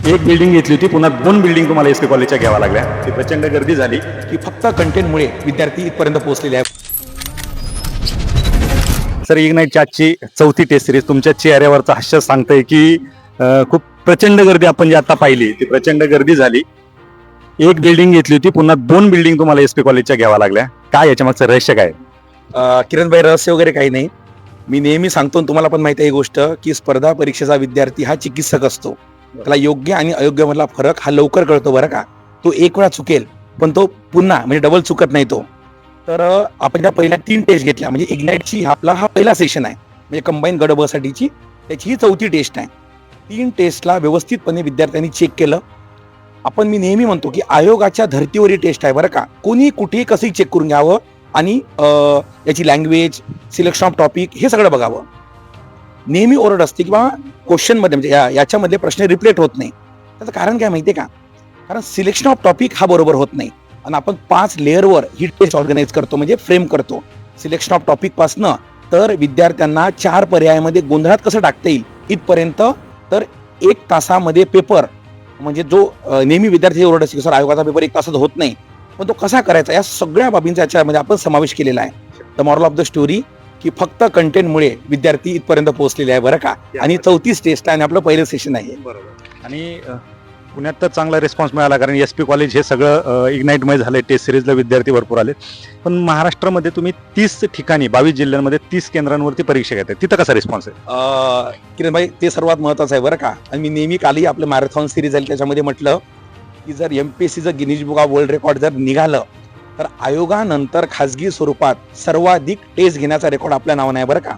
एक बिल्डिंग घेतली होती, पुन्हा 2 बिल्डिंग तुम्हाला एसपी कॉलेजच्या घ्याव्या लागल्या. ती प्रचंड गर्दी झाली की फक्त कंटेंटमुळे विद्यार्थी इथपर्यंत पोहोचलेले आहे. सर. इग्नाइटची आजची 4थी टेस्ट सिरीज तुमच्या चेहऱ्यावरचं हास्य सांगतंय की खूप प्रचंड गर्दी आपण जी आता पाहिली ती प्रचंड गर्दी झाली. एक बिल्डिंग घेतली होती, पुन्हा 2 बिल्डिंग तुम्हाला एसपी कॉलेजच्या घ्याव्या लागल्या. काय याच्या मागचं रहस्य काय? किरणभाई, रहस्य वगैरे काही नाही. मी नेहमी सांगतो, तुम्हाला पण माहिती आहे ही गोष्ट, की स्पर्धा परीक्षेचा विद्यार्थी हा चिकित्सक असतो. त्याला योग्य आणि अयोग्य मधला फरक हा लवकर कळतो बरं का. तो एक वेळा चुकेल पण तो पुन्हा म्हणजे डबल चुकत नाही तो. तर आपण त्या पहिल्या 3 टेस्ट घेतल्या, म्हणजे इग्नाइटची आपला हा पहिला सेशन आहे, म्हणजे कंबाईन गट ब साठीची त्याची ही 4थी टेस्ट आहे. 3 टेस्टला व्यवस्थितपणे विद्यार्थ्यांनी चेक केलं. मी नेहमी म्हणतो की आयोगाच्या धर्तीवरील टेस्ट आहे बरं का. कोणी कुठेही कसंही चेक करून घ्यावं आणि याची लँग्वेज, सिलेक्शन ऑफ टॉपिक हे सगळं बघावं. नेहमी ओरड असते की बाबा क्वेश्चनमध्ये म्हणजे याच्यामधले प्रश्न रिप्लेट होत नाही. त्याचं कारण काय माहिती आहे का? कारण सिलेक्शन ऑफ टॉपिक हा बरोबर होत नाही आणि आपण 5 लेअरवर ही टेस्ट ऑर्गनाईज करतो, म्हणजे फ्रेम करतो. सिलेक्शन ऑफ टॉपिक पासनं तर विद्यार्थ्यांना 4 पर्यायामध्ये गोंधळात कसं टाकता येईल इथपर्यंत, तर 1 तासामध्ये पेपर, म्हणजे जो नेहमी विद्यार्थी ओरड असते की सर आयोगाचा पेपर 1 तासात होत नाही, पण तो कसा करायचा या सगळ्या बाबींचा याच्यामध्ये आपण समावेश केलेला आहे. The moral of the story की फक्त कंटेंटमुळे विद्यार्थी इथपर्यंत पोहोचलेले आहे बरं का. आणि 34 टेस्ट आहे आणि आपलं पहिलं सेशन आहे. बरोबर. आणि पुण्यात तर चांगला रिस्पॉन्स मिळाला, कारण एसपी कॉलेज हे सगळं इग्नाइटमय झालंय. टेस्ट सिरीजला विद्यार्थी भरपूर आले. पण महाराष्ट्रामध्ये तुम्ही 30 ठिकाणी 22 जिल्ह्यांमध्ये 30 केंद्रांवरती परीक्षा घेताय, तिथं कसा रिस्पॉन्स आहे? किरणभाई, ते सर्वात महत्वाचं आहे बरं का. आणि मी नेहमी कालही आपलं मॅरेथॉन सिरीज आहे त्याच्यामध्ये म्हटलं की जर MPSCचं Guinness book of world record जर निघालं तर आयोगानंतर खासगी स्वरूपात सर्वाधिक टेस्ट घेण्याचा रेकॉर्ड आपल्या नावाने आहे बरं का.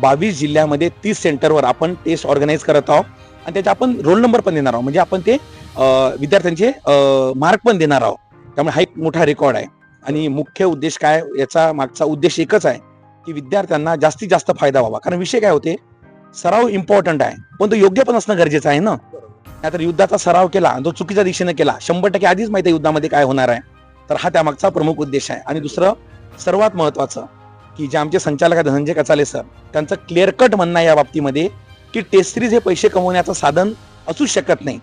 22 जिल्ह्यामध्ये 30 सेंटरवर आपण टेस्ट ऑर्गनाईज करत आहोत आणि त्याचे आपण रोल नंबर पण देणार आहोत, म्हणजे आपण ते विद्यार्थ्यांचे मार्क पण देणार आहोत. त्यामुळे हा एक मोठा रेकॉर्ड आहे. आणि मुख्य उद्देश काय, याचा मागचा उद्देश एकच आहे की विद्यार्थ्यांना जास्तीत जास्त फायदा व्हावा. कारण विषय काय होते, सराव इम्पॉर्टंट आहे पण तो योग्य पण असणं गरजेचं आहे ना. नाहीतर युद्धाचा सराव केला जो चुकीच्या दिशेने केला, 100% आधीच माहिती आहे युद्धामध्ये काय होणार आहे. तर हा त्यामागचा प्रमुख उद्देश आहे. आणि दुसरं सर्वात महत्वाचं की जे आमचे संचालक आहेत धनंजय कचाले सर, त्यांचं क्लिअर कट म्हणणं आहे या बाबतीमध्ये की टेस्ट सिरीज हे पैसे कमवण्याचं साधन असू शकत नाही.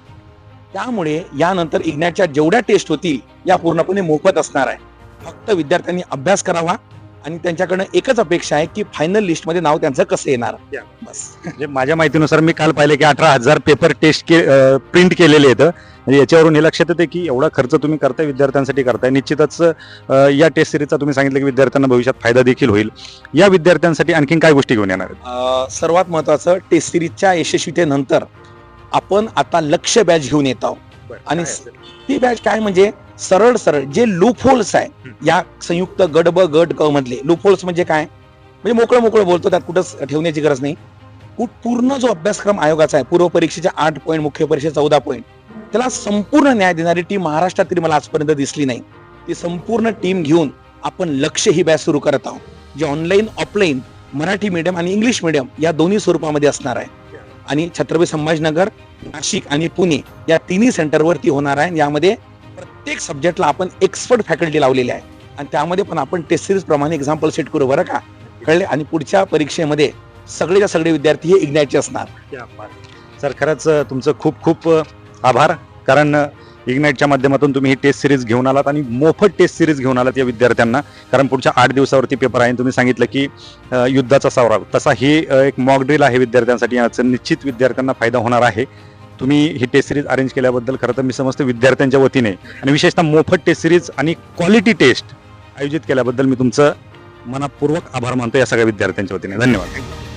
त्यामुळे यानंतर इग्नाइटच्या जेवढ्या टेस्ट होतील या पूर्णपणे मोफत असणार आहे. फक्त विद्यार्थ्यांनी अभ्यास करावा आणि त्यांच्याकडनं एकच अपेक्षा आहे की फायनल लिस्टमध्ये नाव त्यांचं कसं येणार, बस. म्हणजे माझ्या माहितीनुसार मी काल पाहिले की 18,000 पेपर टेस्ट प्रिंट केलेले आहेत. म्हणजे याच्यावरून हे लक्षात येते की एवढा खर्च तुम्ही करताय, विद्यार्थ्यांसाठी करताय. निश्चितच या टेस्ट सिरीजचा तुम्ही सांगितलं की विद्यार्थ्यांना भविष्यात फायदा देखील होईल. या विद्यार्थ्यांसाठी आणखीन काय गोष्टी घेऊन येणार आहेत? सर्वात महत्वाचं, टेस्ट सिरीजच्या यशस्वीतेनंतर आपण आता लक्ष्य बॅच घेऊन येत आहोत. आणि ती बॅच काय, म्हणजे सरळ सरळ जे लूप होल्स आहे या संयुक्त गट ब गट क मधले लूप होल्स म्हणजे काय, म्हणजे मोकळं मोकळं बोलतो, त्यात कुठंच ठेवण्याची गरज नाही. पूर्ण जो अभ्यासक्रम आयोगाचा आहे, पूर्व परीक्षेच्या 8 पॉईंट, मुख्य परीक्षेचे 14 पॉईंट, त्याला संपूर्ण न्याय देणारी टीम महाराष्ट्रात तरी मला आजपर्यंत दिसली नाही. ती संपूर्ण टीम घेऊन आपण लक्ष्य ही बॅच सुरू करत आहोत, जे ऑनलाईन ऑफलाईन मराठी मीडियम आणि इंग्लिश मीडियम या दोन्ही स्वरूपामध्ये असणार आहे. आणि छत्रपती संभाजीनगर, नाशिक आणि पुणे या 3 सेंटरवरती होणार आहे. यामध्ये प्रत्येक सब्जेक्टला आपण एक्सपर्ट फॅकल्टी लावलेली आहे आणि त्यामध्ये पण आपण टेस्ट सिरीज प्रमाणे एक्झाम्पल सेट करू बरं का, कळले. आणि पुढच्या परीक्षेमध्ये सगळेच्या सगळे विद्यार्थी हे इग्नाइटचे असणार. सर, खरंच तुमचं खूप खूप आभार, कारण इग्नाइटच्या माध्यमातून तुम्ही ही टेस्ट सिरीज घेऊन आलात आणि मोफत टेस्ट सिरीज घेऊन आलात या विद्यार्थ्यांना. कारण पुढच्या 8 दिवसावरती पेपर आहे. तुम्ही सांगितलं की युद्धाचा सराव, तसा ही एक मॉक ड्रिल आहे विद्यार्थ्यांसाठी. याचा निश्चित विद्यार्थ्यांना फायदा होणार आहे. तुम्ही ही टेस्ट सिरीज अरेंज केल्याबद्दल खरं तर मी समजतो विद्यार्थ्यांच्या वतीने आणि विशेषतः मोफत टेस्ट सिरीज आणि क्वालिटी टेस्ट आयोजित केल्याबद्दल मी तुमचं मनपूर्वक आभार मानतो या सगळ्या विद्यार्थ्यांच्या वतीने. धन्यवाद.